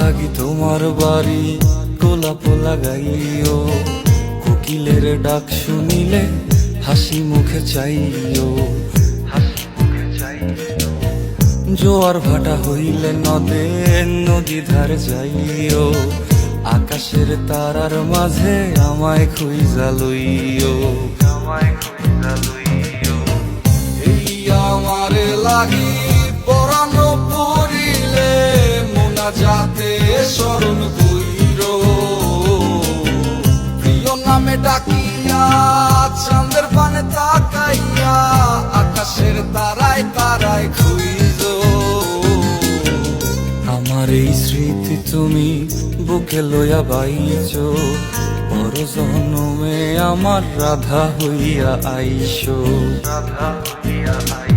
লাগি তোমার বাড়ি গোলাপ লাগাইও, কোকিলের ডাক শুনিলে হাসি মুখে চাইও, জোয়ার ভাটা হইলে নদে নদী ধারে যাইও, আকাশের তারার মাঝে আমায় খুঁজা লইও, এই আমারে লাগি পরানো পড়িলে মোনাজাতে স্মরণ কইরো, প্রিয় নামে ডাকিয়া চাঁদের পানে তাকাইয়া আকাশের তারায় তারায় খুঁজো। আমার এই স্মৃতি তুমি বুকে লইয়া বাইছো, বড় জনমে আমার রাধা হইয়া আইসো, রাধা হইয়া আইসো।